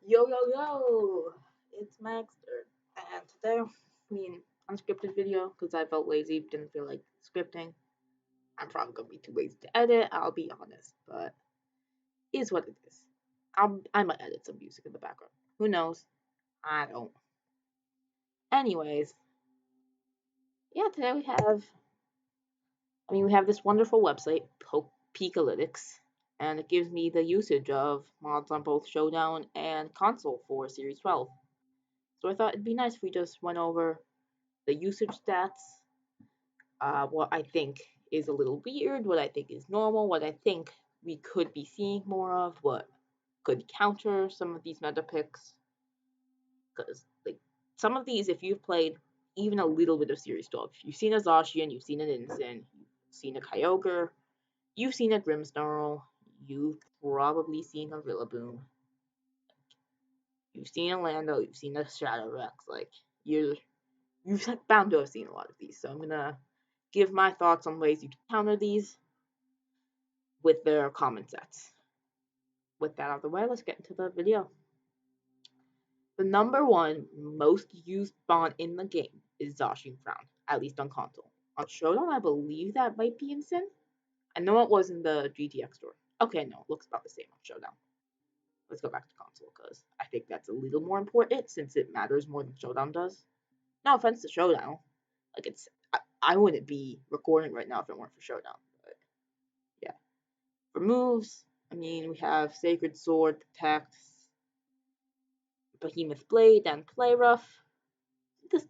Yo, yo, yo! It's Maxter, and today, unscripted video because I felt lazy, didn't feel like scripting. I'm probably gonna be too lazy to edit, I'll be honest, but it is what it is. I might edit some music in the background. Who knows? I don't. Anyways, yeah, today we have this wonderful website, Peakalytics, and it gives me the usage of mods on both Showdown and console for Series 12. So I thought it'd be nice if we just went over the usage stats, what I think is a little weird, what I think is normal, what I think we could be seeing more of, what could counter some of these meta picks. Because like some of these, if you've played even a little bit of Series 12, you've seen a Zacian, you've seen an Ensign, you've seen a Kyogre, you've seen a Grimmsnarl, you've probably seen a Rillaboom, you've seen a Lando, you've seen a Shadow Rex. Like you've bound to have seen a lot of these. So I'm gonna give my thoughts on ways you can counter these with their common sets. With that out of the way, let's get into the video. The number one most used bond in the game is Zacian Frown, at least on console. On Showdown, I believe that might be Insane. I know it was in the GTX store. Okay, no, it looks about the same on Showdown. Let's go back to console because I think that's a little more important since it matters more than Showdown does. No offense to Showdown, like I wouldn't be recording right now if it weren't for Showdown. But yeah, for moves, we have Sacred Sword, Protect, Behemoth Blade, and Play Rough. This,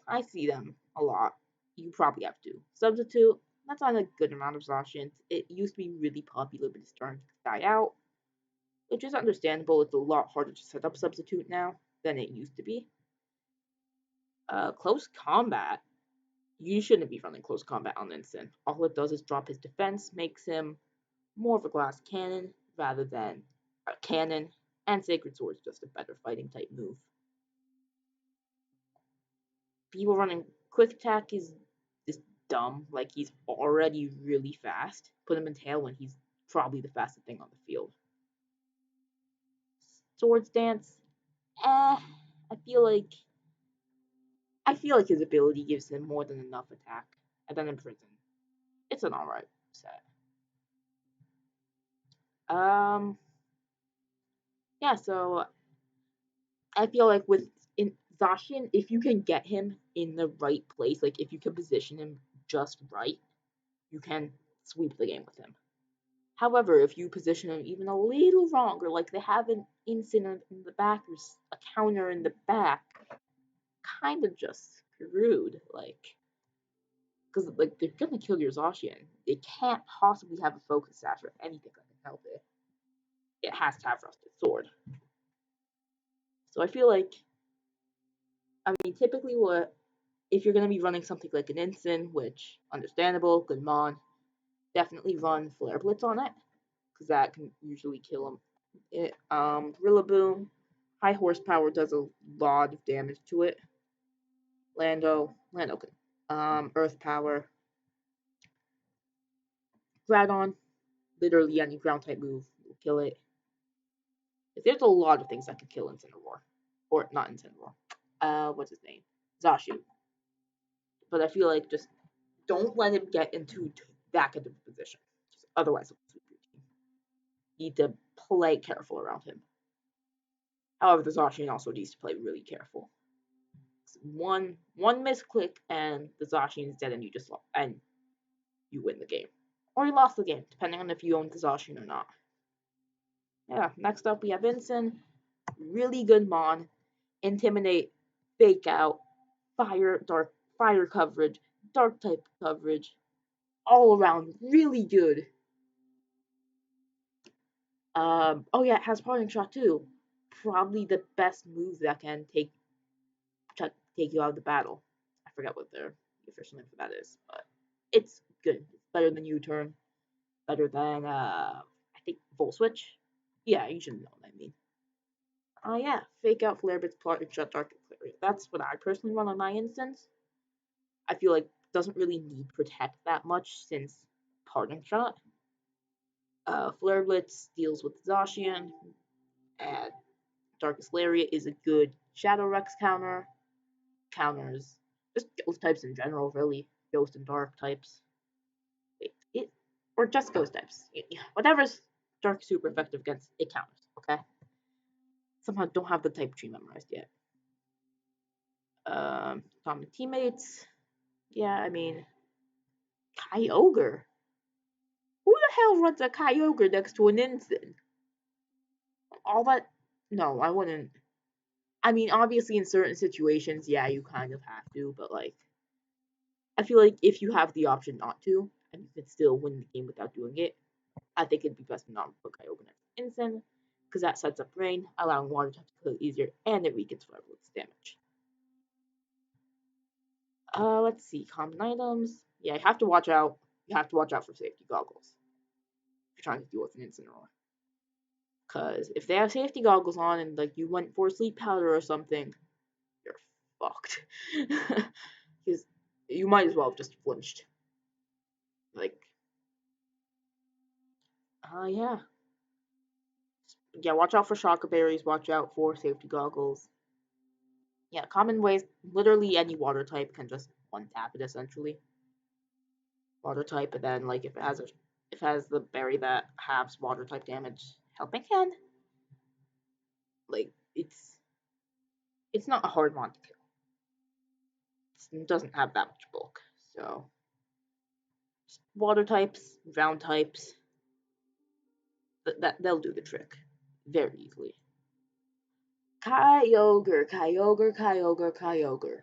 I see them a lot. You probably have to. Substitute, that's not a good amount of Zacians. It used to be really popular, but it's starting to die out, which is understandable. It's a lot harder to set up Substitute now than it used to be. Close Combat, you shouldn't be running Close Combat on Instant. All it does is drop his defense, makes him more of a glass cannon rather than a cannon, and Sacred Sword is just a better fighting type move. People running Quick Attack is just dumb. Like, he's already really fast. Put him in tail when he's probably the fastest thing on the field. Swords Dance, I feel like his ability gives him more than enough attack. And then Imprison, it's an alright set. Yeah, so I feel like with in Zacian, if you can get him in the right place, like if you can position him just right, you can sweep the game with him. However, if you position him even a little wrong, or like they have an incident in the back or a counter in the back, kind of just screwed. Like, because like they're gonna kill your Zacian. They can't possibly have a focus sash or anything that can help it. It has to have Rusted Sword. So I feel like, typically what if you're going to be running something like an Instant, which understandable, good mon, definitely run Flare Blitz on it because that can usually kill him. Rillaboom, high horsepower does a lot of damage to it. Lando can. Earth power, Groudon, literally any ground type move will kill it. There's a lot of things that could kill Incineroar, or not Incineroar. What's his name? Zacian. But I feel like just don't let him get into that kind of position. Otherwise, he'll sweep your team. You need to play careful around him. However, the Zacian also needs to play really careful. One misclick and the Zacian is dead, and you win the game, or you lost the game, depending on if you own the Zacian or not. Yeah. Next up, we have Vincent. Really good mon, intimidate, fake out, fire coverage, dark type coverage, all around really good. Oh yeah, it has parting shot too. Probably the best move that can take you out of the battle. I forget what the official name for that is, but it's good. It's better than U-turn. Better than I think Volt Switch. Yeah, you should know what I mean. Oh yeah, fake out flare bits, parting shot, dark clear. That's what I personally run on my instance. I feel like it doesn't really need protect that much since parting shot. Flare Blitz deals with Zacian, and Darkest Lariat is a good Shadow Rex counter. Counters just ghost types in general, really. Ghost and dark types. Or just ghost types. Whatever's dark super effective against it counters, okay? Somehow don't have the type tree memorized yet. Common teammates. Yeah, I mean, Kyogre. Who the hell runs a Kyogre next to an Ensign? All that. No, I wouldn't. I mean, obviously, in certain situations, yeah, you kind of have to, but like, I feel like if you have the option not to, and you can still win the game without doing it, I think it'd be best to not put Kyogre next to Ensign, because that sets up rain, allowing water types to kill easier, and it weakens whatever its damage. Let's see, common items. Yeah, you have to watch out. You have to watch out for safety goggles if you're trying to deal with an Incineroar. Because if they have safety goggles on and like you went for sleep powder or something, you're fucked. Because you might as well have just flinched. Like, yeah. Yeah, watch out for shocker berries. Watch out for safety goggles. Yeah, common ways. Literally any water type can just one tap it essentially. Water type, and then like if it has the berry that halves water type damage, helping hand. Like it's not a hard one to kill. It doesn't have that much bulk, so water types, ground types, that they'll do the trick very easily. Kyogre, Kyogre, Kyogre, Kyogre.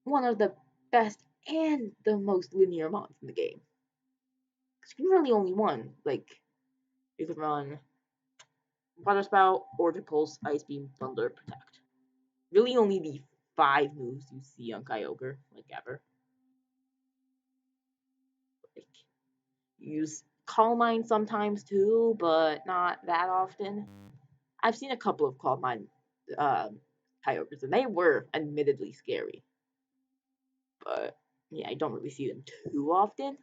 One of the best and the most linear mons in the game. Because you can really only one. Like, you can run Water Spout, Order Pulse, Ice Beam, Thunder, Protect. Really only the 5 moves you see on Kyogre, like ever. Like, you use Calm Mind sometimes too, but not that often. I've seen a couple of Calm Mind Kyogres, and they were admittedly scary. But yeah, I don't really see them too often.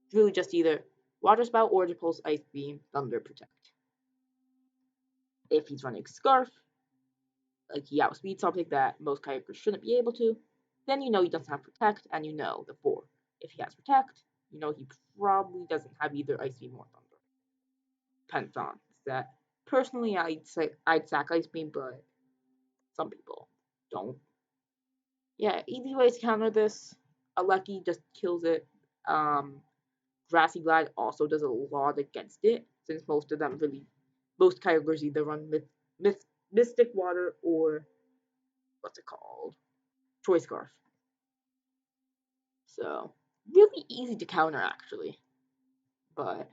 It's really just either Water Spout, Order Pulse, Ice Beam, Thunder, Protect. If he's running Scarf, like he outspeeds something that most Kyogres shouldn't be able to, then you know he doesn't have Protect, and you know the 4. If he has Protect, you know he probably doesn't have either Ice Beam or Thunder. Depends on that. Personally, I'd sack Ice Beam, but some people don't. Yeah, easy ways to counter this. Alecki just kills it. Grassy Glide also does a lot against it, since most Kyogres either run Mystic Water or what's it called? Choice Scarf. So really easy to counter actually. But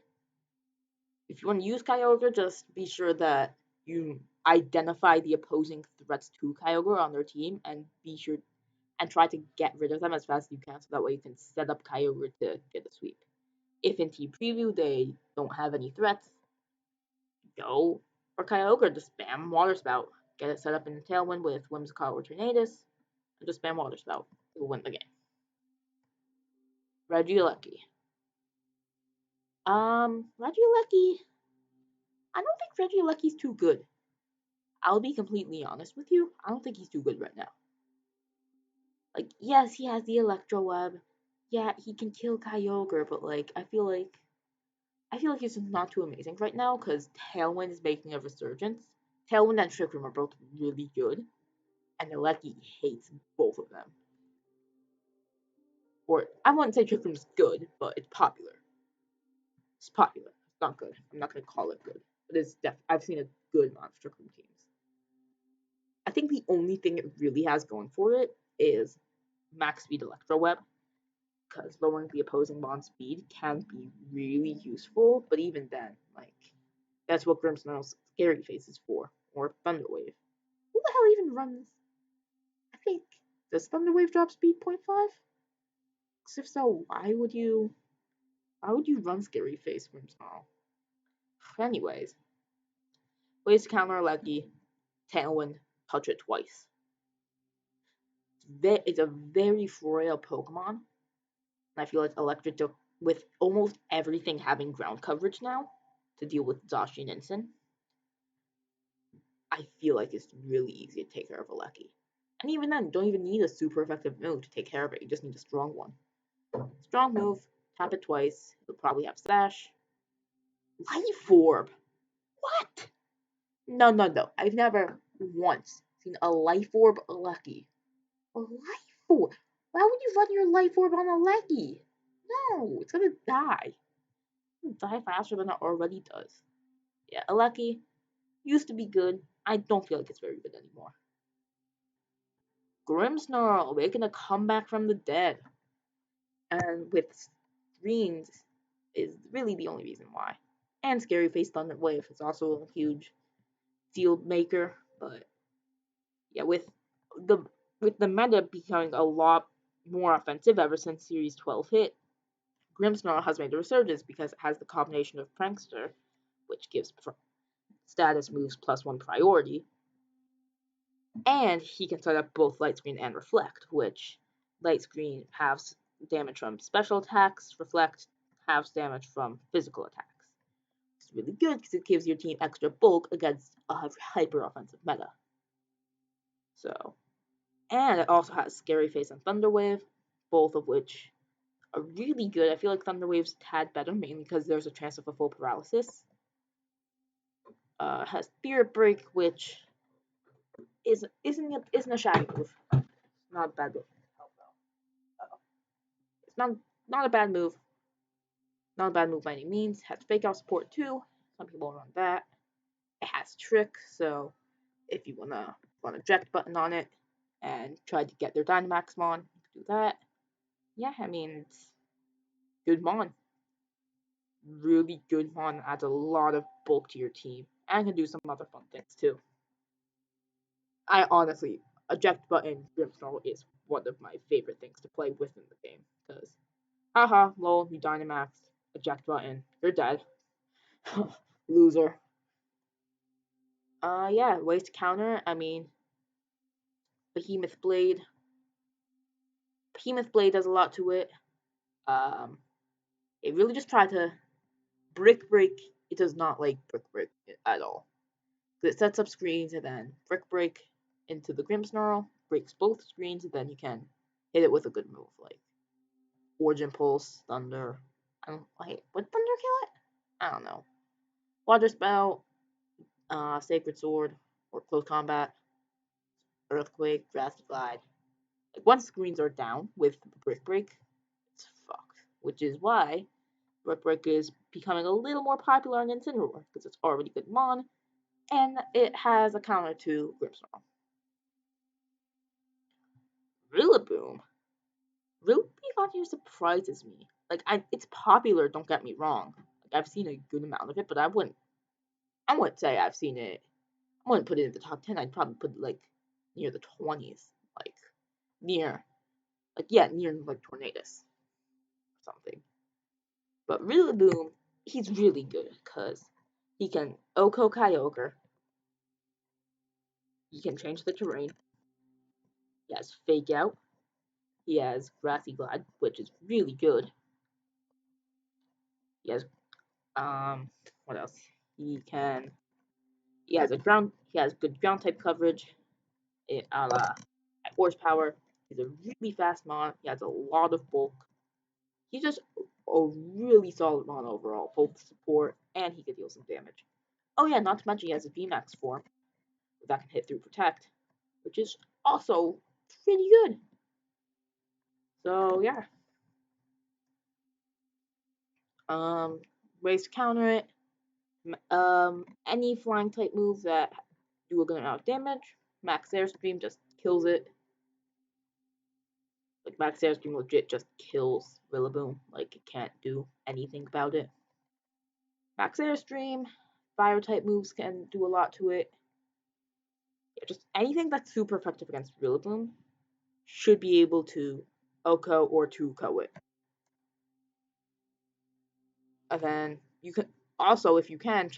if you want to use Kyogre, just be sure that you identify the opposing threats to Kyogre on their team and be sure and try to get rid of them as fast as you can so that way you can set up Kyogre to get a sweep. If in team preview they don't have any threats, go for Kyogre, just spam Water Spout. Get it set up in the Tailwind with Whimsicott or Tornadus, and just spam Water Spout. It will win the game. Regieleki. Regieleki. I don't think Regieleki's too good. I'll be completely honest with you. I don't think he's too good right now. Like, yes, he has the Electro Web. Yeah, he can kill Kyogre, but like, I feel like he's just not too amazing right now because Tailwind is making a resurgence. Tailwind and Trick Room are both really good, and Alecki hates both of them. Or I wouldn't say Trick Room's good, but it's popular. It's popular. It's not good. I'm not gonna call it good, but I've seen a good amount of Trick Room teams. I think the only thing it really has going for it is max speed Electro Web, because lowering the opposing bond speed can be really useful. But even then, like, that's what Grimmsnarl's Scary Face is for, or Thunder Wave. Who the hell even runs? I think does Thunder Wave drop speed 0.5? Because if so, why would you run Scary Face Grimmsnarl? Anyways, ways to counter Alecki, Tailwind, touch it twice. It's a very frail Pokemon, and I feel like Electric, with almost everything having ground coverage now to deal with Zacian and Incin, I feel like it's really easy to take care of a Lucky. And even then, you don't even need a super effective move to take care of it. You just need a strong one. Strong move, tap it twice. You'll probably have Sash. Life Orb. What? No, no, no. I've never once seen a Life Orb Lucky. A Life Orb? Why would you run your Life Orb on a Lucky? No, it's gonna die. It'll die faster than it already does. Yeah, a Lucky used to be good. I don't feel like it's very good anymore. Grimmsnarl making a comeback from the dead. And with screens is really the only reason why. And Scary Face Thunderwave is also a huge field maker, but yeah, the with the meta becoming a lot more offensive ever since Series 12 hit, Grimmsnarl has made a resurgence because it has the combination of Prankster, which gives status moves +1 priority, and he can set up both Light Screen and Reflect, which Light Screen halves damage from special attacks, Reflect halves damage from physical attacks. It's really good because it gives your team extra bulk against a hyper offensive meta. So, and it also has Scary Face and Thunderwave, both of which are really good. I feel like Thunderwave's a tad better, mainly because there's a chance of a full paralysis. Has Spirit Break, which isn't a shabby move. Not a bad move. It's not a bad move. Not a bad move by any means. Has Fake Out support too. Some people run that. It has Trick, so if you wanna run a eject button on it and try to get their Dynamax Mon, you can do that. Yeah, I mean, it's good Mon. Really good Mon. Adds a lot of bulk to your team and can do some other fun things too. I honestly, eject button Grimmsnarl is one of my favorite things to play within the game because, haha, lol, you Dynamax, eject button, you're dead. Loser. Yeah, ways to counter. I mean, Behemoth Blade. Behemoth Blade does a lot to it. Um, it really just tried to Brick Break. It does not like Brick Break at all. It sets up screens and then Brick Break into the Grimmsnarl, breaks both screens, and then you can hit it with a good move like Origin Pulse, Thunder. I don't wait, would Thunder kill it? I don't know. Water Spell, Sacred Sword, or Close Combat, Earthquake, Drastic Glide. Like once screens are down with Brick Break, it's fucked. Which is why Brick Break is becoming a little more popular in Incineroar because it's already good Mon, and it has a counter to Grimmsnarl. Rillaboom. Rillaboom surprises me. Like it's popular. Don't get me wrong. Like I've seen a good amount of it, but I wouldn't say I've seen it. I wouldn't put it in the top 10. I'd probably put it like near the 20s, like near, near like Tornadus or something. But Rillaboom, he's really good because he can Oko Kyogre. He can change the terrain. He has Fake Out. He has Grassy Glide, which is really good. He has what else? He has good ground type coverage. At horsepower. He's a really fast mon. He has a lot of bulk. He's just a really solid mon overall, both support and he can deal some damage. Oh yeah, not to mention he has a VMAX form that can hit through Protect, which is also pretty good. So yeah. Ways to counter it. Any flying type moves that do a good amount of damage. Max Airstream just kills it. Like Max Airstream legit just kills Rillaboom. Like it can't do anything about it. Max Airstream, fire type moves can do a lot to it. Yeah, just anything that's super effective against Rillaboom should be able to Oko or 2-Ko it. And then you can also, if you can,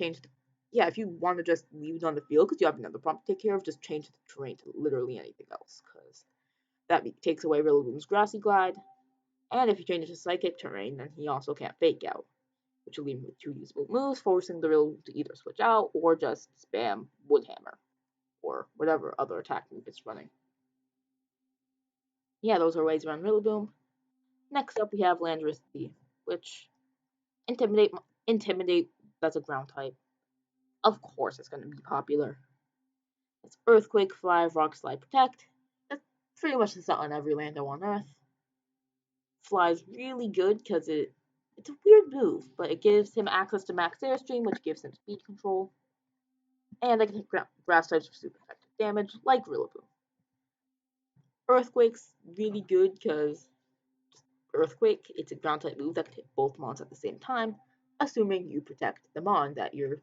if you want to just leave it on the field because you have another prompt to take care of, just change the terrain to literally anything else because that takes away Rillaboom's Grassy Glide. And if you change it to Psychic terrain, then he also can't Fake Out, which will leave him with 2 usable moves, forcing the Rillaboom to either switch out or just spam Wood Hammer. or whatever other attack move it's running. Yeah, those are ways around Rillaboom. Next up, we have Landorus Thief, which intimidate. Intimidate. That's a ground type. Of course, it's going to be popular. It's Earthquake, Fly, Rock Slide, Protect. That's pretty much the set on every Lando on Earth. Fly's really good because it's a weird move, but it gives him access to max airstream, which gives him speed control. And I can hit grass types for super effective damage, like Rillaboom. Earthquake's really good because Earthquake, it's a ground type move that can hit both mons at the same time, assuming you protect the mon that your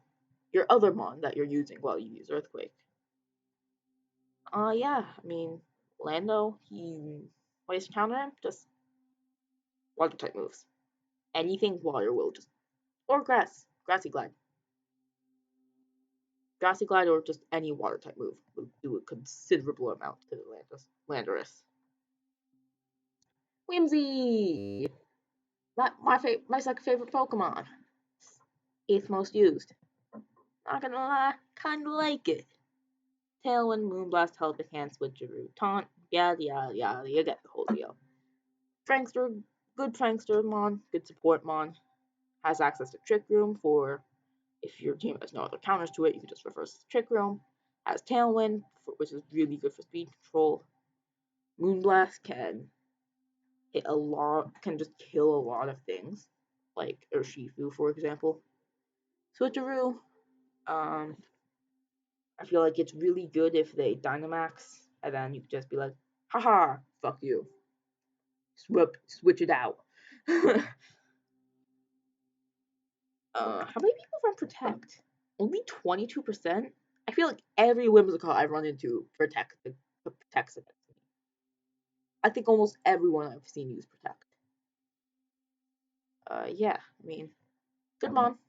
other mon that you're using while you use Earthquake. Yeah, I mean, Lando, ways to counter him, just water type moves. Anything water will just, or grassy glide. Grassy glide or just any water type move will do a considerable amount to Landorus. Whimsy! My second favorite Pokemon. Eighth most used. Not gonna lie, kinda like it. Tailwind, Moonblast, Helping Hand, Switcheroo, Taunt, yada yada yada, you get the whole deal. Prankster, good Prankster Mon, good support Mon, has access to Trick Room for if your team has no other counters to it, you can just reverse the Trick Room. Has Tailwind, which is really good for speed control. Moonblast can can just kill a lot of things, like Urshifu, for example. Switcheroo, um, I feel like it's really good if they Dynamax, and then you could just be like, haha, fuck you. Switch it out. How many people run Protect? Only 22%? I feel like every Whimsicott I run into protects against me. I think almost everyone I've seen use Protect. Yeah, I mean, good Mon.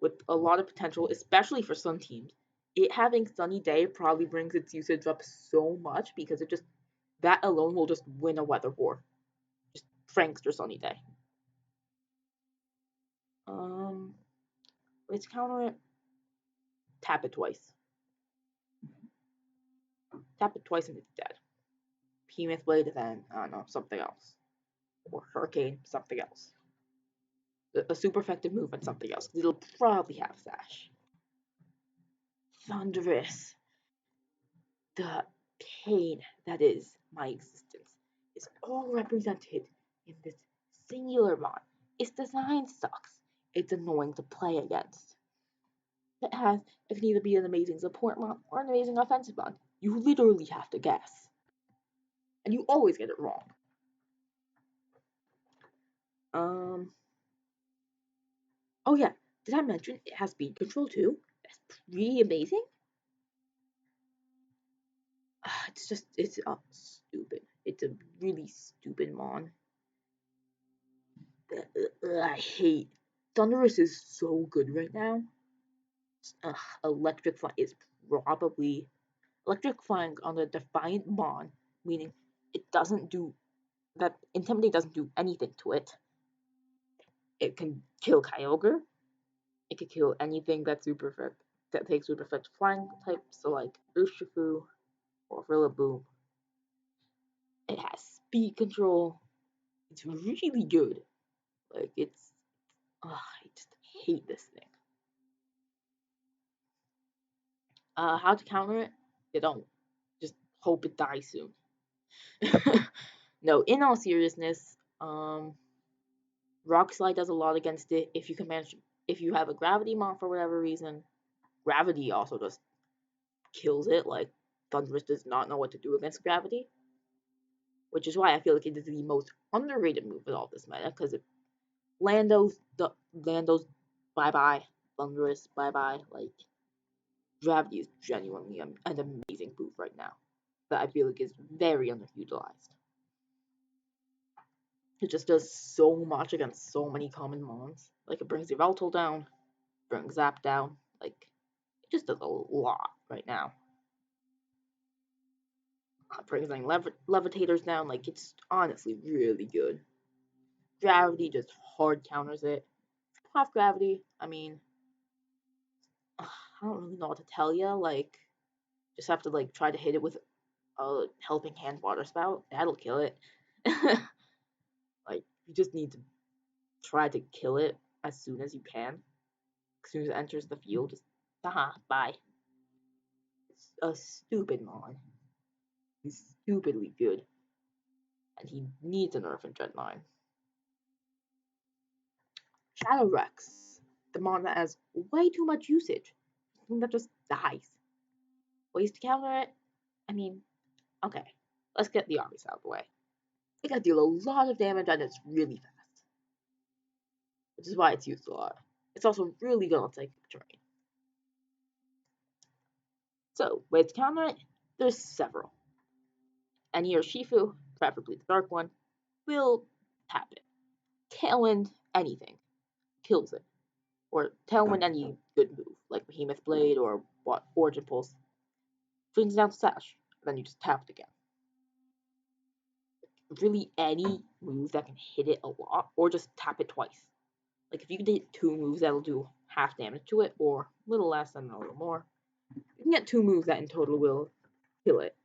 With a lot of potential, especially for some teams. It having Sunny Day probably brings its usage up so much because it just that alone will just win a weather war. Just Frankster Sunny Day. Let's counter it. Tap it twice. Tap it twice and it's dead. Behemoth Blade, then I don't know, something else. Or Hurricane, something else. A super effective move and something else. It'll probably have Sash. Thunderous. The pain that is my existence is all represented in this singular mod. Its design sucks. It's annoying to play against. It can either be an amazing support mod or an amazing offensive mod. You literally have to guess. And you always get it wrong. Oh yeah, did I mention it has speed control too? That's pretty amazing. It's stupid. It's a really stupid mon. I hate Thunderous is so good right now. Electric Flying is probably Electric Flying on the Defiant Mon, meaning it doesn't do that. Intimidate doesn't do anything to it. It can kill Kyogre. It can kill anything that's that takes super effective flying types, so like Urshifu or Rillaboom. It has speed control. It's really good. Like I just hate this thing. How to counter it? You don't. Just hope it dies soon. No, in all seriousness, Rock Slide does a lot against it. If you can manage, if you have a Gravity Mon for whatever reason, Gravity also just kills it. Like Thunderous does not know what to do against Gravity, which is why I feel like it is the most underrated move in all this meta because Lando's bye bye, Thunderous bye bye. Like Gravity is genuinely an amazing move right now that I feel like is very underutilized. It just does so much against so many common mons. Like it brings Yveltal down, brings Zap down. Like it just does a lot right now. Brings levitators down. Like it's honestly really good. Gravity just hard counters it. Half gravity. I mean, I don't really know what to tell you. Like Just have to like try to hit it with a helping hand water spout. That'll kill it. Like you just need to try to kill it as soon as you can. As soon as it enters the field, just bye. It's a stupid mon. He's stupidly good, and he needs a nerf in Gen 9. Shadow Rex, the mon that has way too much usage. That just dies. Ways to counter it? I mean, okay, let's get the obvious out of the way. It can deal a lot of damage and it's really fast, which is why it's used a lot. It's also really good on psychic terrain. So, ways to counter it? There's several. Any Shifu, preferably the dark one, will tap it. Tailwind anything, kills it. Or Tailwind any good move, like Behemoth Blade or Origin Pulse. Brings down Sash, then you just tap it again. Really any move that can hit it a lot, or just tap it twice. Like if you can hit 2 moves that'll do half damage to it, or a little less and a little more, you can get 2 moves that in total will kill it.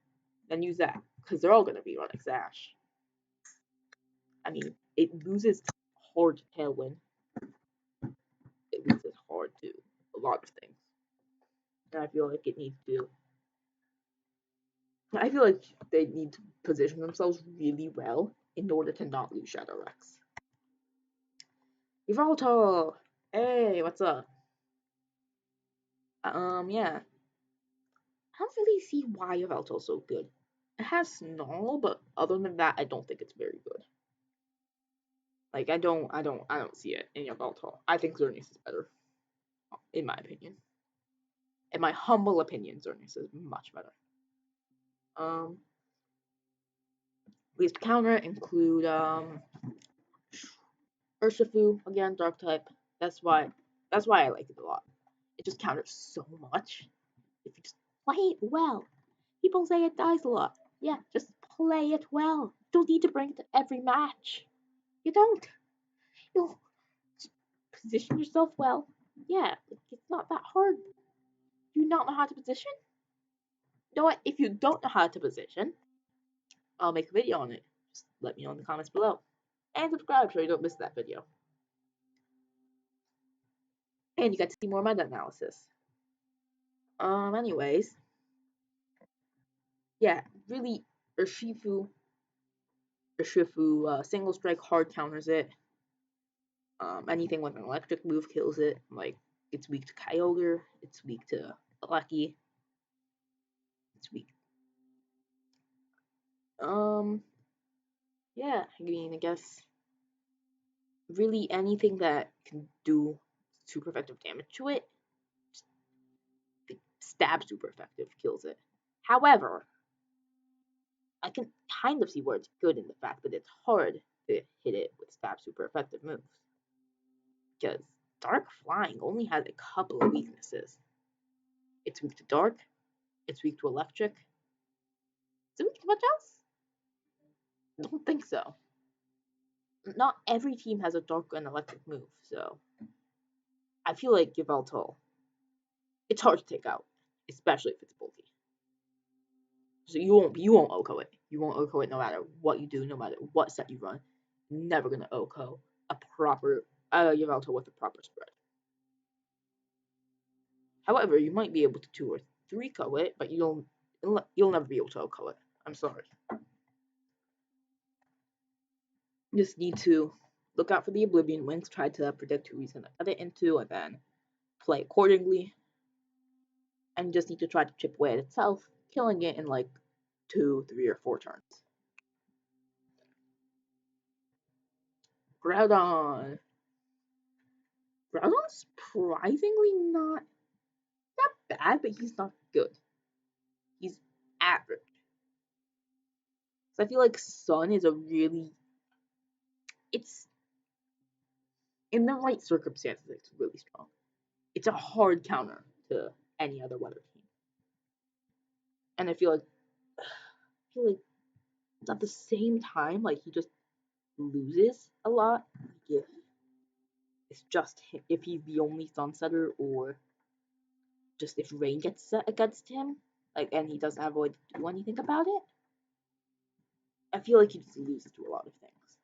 Then use that, because they're all going to be running Sash. I mean, it loses hard to Tailwind. It loses hard to a lot of things. And I feel like it needs to. I feel like they need to position themselves really well in order to not lose Shadow Rex. Yveltal! Hey, what's up? Yeah. I don't really see why Yveltal's so good. It has Snarl, but other than that, I don't think it's very good. Like, I don't see it in Yveltal. I think Xerneas is better, in my opinion. In my humble opinion, Xerneas is much better. Ways to counter include, Urshifu, again, Dark type. That's why I like it a lot. It just counters so much. If you just play it well. People say it dies a lot. Yeah, just play it well. You don't need to bring it to every match. You don't. You'll position yourself well. Yeah, it's not that hard. Do you not know how to position? You know what? If you don't know how to position, I'll make a video on it. Just let me know in the comments below. And subscribe so you don't miss that video. And you got to see more meta analysis. Anyways. Yeah, really, Urshifu, single strike hard counters it. Anything with an electric move kills it. Like, it's weak to Kyogre, it's weak to Lucky, it's weak. Yeah, I mean, I guess really anything that can do super effective damage to it, stab super effective kills it. However, I can kind of see where it's good in the fact that it's hard to hit it with stab super effective moves. Because Dark Flying only has a couple of weaknesses. It's weak to Dark, it's weak to Electric. Is it weak to much else? I don't think so. Not every team has a Dark and Electric move, so I feel like Yveltal, it's hard to take out, especially if it's bulky. So you won't OHKO it. You won't OHKO it no matter what you do, no matter what set you run. You're never gonna OHKO a proper Yveltal with a proper spread. However, you might be able to 2 or 3-KO it, but you'll never be able to OHKO it. I'm sorry. You just need to look out for the Oblivion Winds, try to predict who he's gonna cut it into, and then play accordingly. And you just need to try to chip away at itself, killing it in like 2, 3, or 4 turns. Groudon. Groudon's surprisingly not bad, but he's not good. He's average. So I feel like Sun is a really, it's in the right circumstances, it's really strong. It's a hard counter to any other weather team. And I feel like at the same time, like he just loses a lot if it's just him, if he's the only Sunsetter, or just if rain gets set against him. Like, and he doesn't have a way to do anything about it. I feel like he just loses to a lot of things,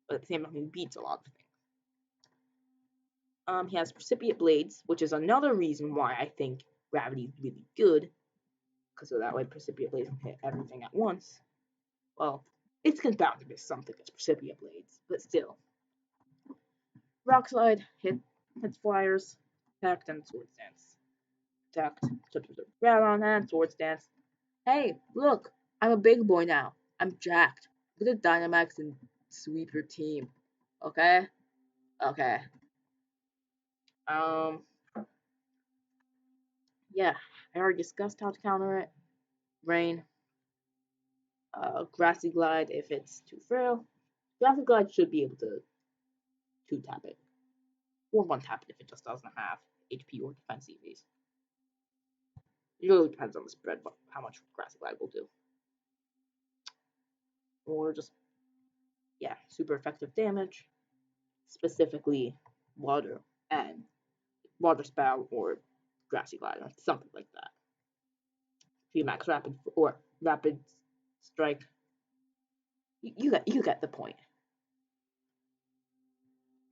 but at the same time, he beats a lot of things. He has Precipitate Blades, which is another reason why I think Gravity is really good, because of that way Precipitate Blades can hit everything at once. Well, it's bound to miss something as Precipitate Blades, but still. Rock Slide hits flyers, attacked and sword stance. Attacked, grab on and sword stance. Hey, look, I'm a big boy now. I'm jacked. Look at Dynamax and sweep your team. Okay? Okay. Um, yeah, I already discussed how to counter it. Rain, Grassy Glide if it's too frail. Grassy Glide should be able to two tap it, or one tap it if it just doesn't have HP or defense EVs. It really depends on the spread, but how much Grassy Glide will do. Or just, yeah, super effective damage, specifically water and water spout or Grassy Glide, or something like that. Max rapid or rapid strike. You get the point.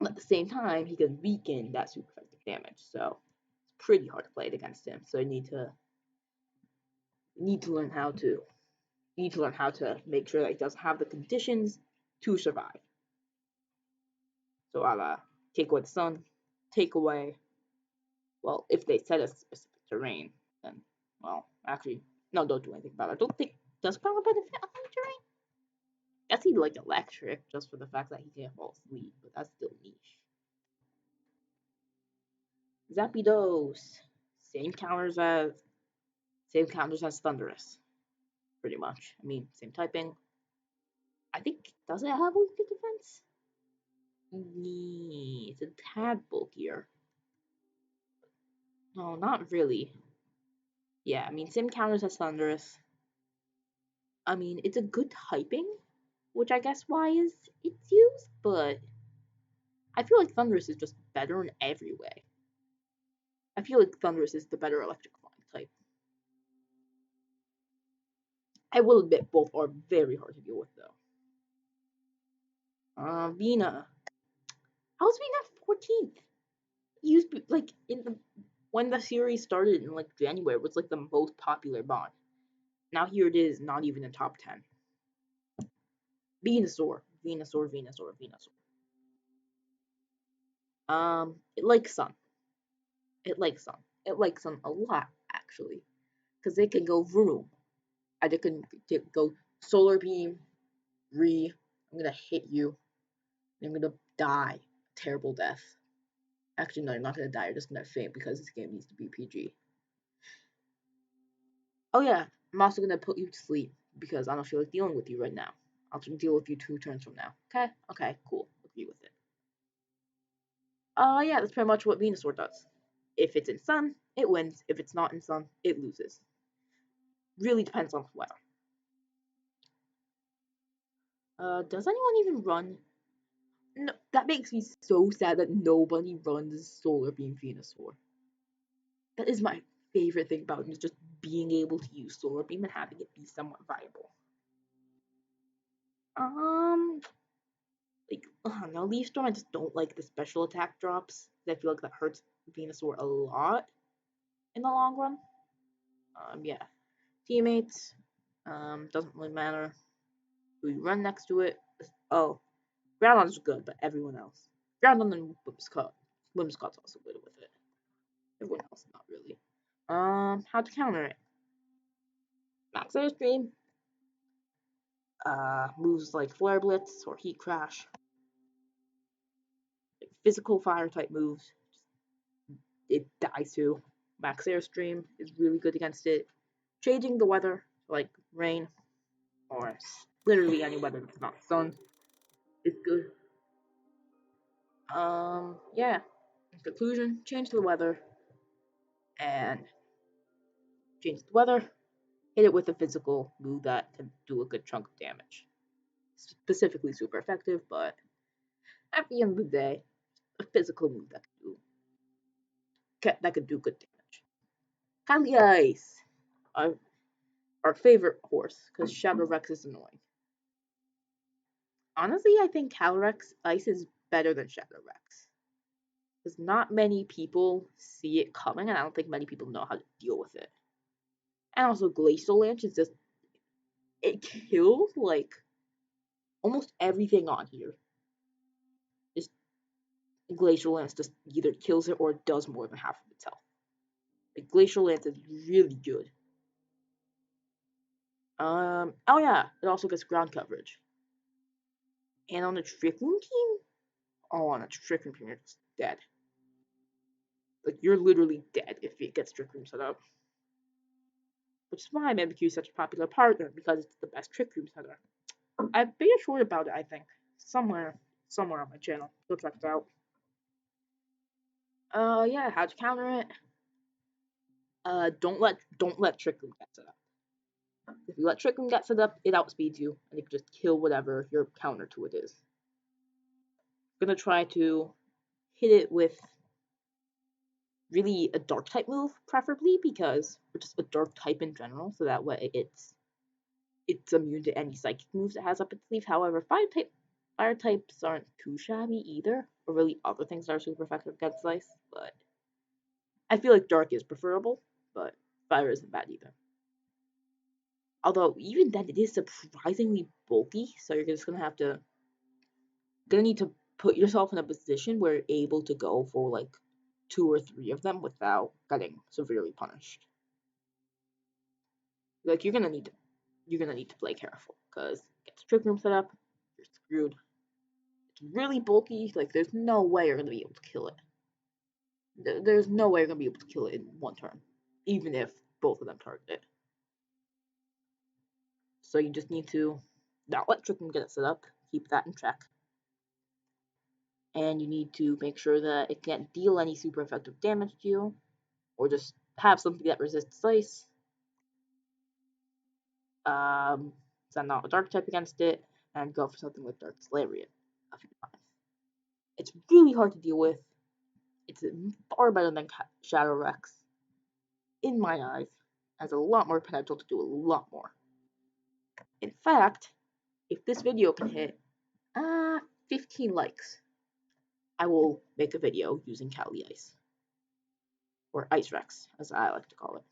At the same time, he can weaken that super effective damage, so it's pretty hard to play it against him. So you need to learn how to make sure that he doesn't have the conditions to survive. So I'll take away the sun, take away. Well, if they set a specific terrain, then actually no, don't do anything about it. I don't think does power benefit on the terrain. I guess he'd like electric just for the fact that he can't fall asleep, but that's still niche. Zapdos, same counters as Thunderous, pretty much. I mean, same typing. I think does it have weaker defense? It's a tad bulkier. No, not really. Yeah, I mean, same counters as Thunderous. I mean, it's a good typing, which I guess why is it's used, but I feel like Thunderous is just better in every way. I feel like Thunderous is the better electric flying type. I will admit both are very hard to deal with though. Vina. How's Vina 14th? Used like in the when the series started in like January, it was like the most popular bond. Now here it is, not even in top 10. Venusaur, Venusaur, Venusaur, Venusaur. It likes sun. It likes sun. It likes sun a lot actually, because they can go vroom. And they can go solar beam, I'm gonna hit you. I'm gonna die. Terrible death. Actually, no, I'm not gonna die. I'm just gonna faint because this game needs to be PG. Oh yeah, I'm also gonna put you to sleep because I don't feel like dealing with you right now. I'll deal with you 2 turns from now. Okay? Okay, cool. Agree with it. Yeah, that's pretty much what Venusaur does. If it's in sun, it wins. If it's not in sun, it loses. Really depends on the weather. Does anyone even run? No, that makes me so sad that nobody runs Solar Beam Venusaur. That is my favorite thing about him, is just being able to use Solar Beam and having it be somewhat viable. Like, no, Leaf Storm, I just don't like the special attack drops. I feel like that hurts Venusaur a lot in the long run. Yeah. Teammates, doesn't really matter who you run next to it. Oh, Groudon's good, but everyone else. Groudon and Whimsicott. Whimsicott's also good with it. Everyone else, not really. How to counter it? Max Airstream. Moves like Flare Blitz or Heat Crash. Like physical fire type moves. It dies to. Max Airstream is really good against it. Changing the weather, like rain, or literally any weather that's not sun, is good. Yeah. In conclusion, change the weather and change the weather. Hit it with a physical move that can do a good chunk of damage. Specifically super effective, but at the end of the day, a physical move that could do good damage. Kylie Ice. our favorite horse, because Shadow Rex is annoying. Honestly, I think Calyrex Ice is better than Shadow Rex. Because not many people see it coming, and I don't think many people know how to deal with it. And also, Glacial Lance is just. It kills, like, almost everything on here. Just Glacial Lance just either kills it or does more than half of its health. Like, Glacial Lance is really good. Oh yeah, it also gets ground coverage. And on the Trick Room team? Oh, on the Trick Room team, you're just dead. Like, you're literally dead if it gets Trick Room set up. Which is why Mimikyu is such a popular partner, because it's the best Trick Room setter. I've made a short about it, I think. Somewhere on my channel. Go check it out. Yeah, how to counter it. Don't let Trick Room get set up. If you let Trick Room get set up, it outspeeds you, and you can just kill whatever your counter to it is. I'm gonna try to hit it with really a dark type move, preferably, because or just a dark type in general, so that way it's immune to any psychic moves it has up its sleeve. However, fire types aren't too shabby either, or really other things that are super effective against ice, but I feel like dark is preferable, but fire isn't bad either. Although even then it is surprisingly bulky, so you're just gonna need to put yourself in a position where you're able to go for like 2 or 3 of them without getting severely punished. Like you're gonna need to play careful, because get the Trick Room set up, you're screwed. It's really bulky, like there's no way you're gonna be able to kill it. There's no way you're gonna be able to kill it in one turn, even if both of them target it. So you just need to not let Trick Room get it set up, keep that in check. And you need to make sure that it can't deal any super effective damage to you, or just have something that resists ice. Send out a dark type against it, and go for something like Dark Lariat a few times. It's really hard to deal with. It's far better than Shadow Rex, in my eyes. Has a lot more potential to do a lot more. In fact, if this video can hit 15 likes, I will make a video using Cali Ice. Or Ice Rex, as I like to call it.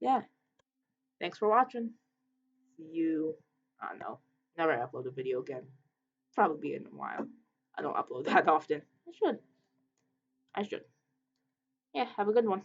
Yeah. Thanks for watching. See you, I don't know, never upload a video again. Probably in a while. I don't upload that often. I should. Yeah, have a good one.